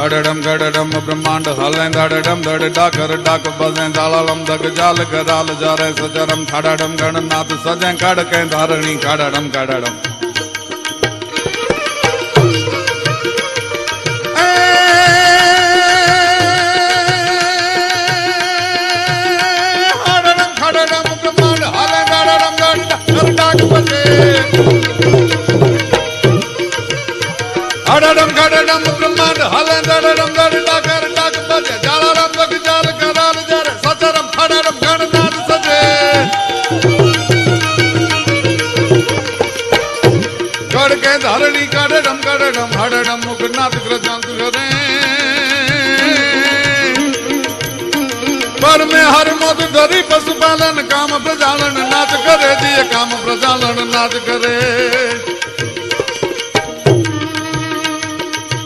अडडम गडडम ब्रह्मांड हलें दडडम दड डाकर डाक बजें जालम दग जाल गराल जारे सजरम थाडडम गणनाथ सजें कड़कें धारणी काडडम काडडम अडडम गडडम ब्रह्मांड हलें दडडम दड डाकर डाक बजे जालम दग जाल गराल जारे सजरम थाडडम गणनाथ सजे कड़के धारणी काडडम काडडम हडडम मुखनाथ ग्रजांत करे पर में हर मोद धरी पशुपालन काम प्रजालन नाच करे दिए काम प्रजालन नाच करे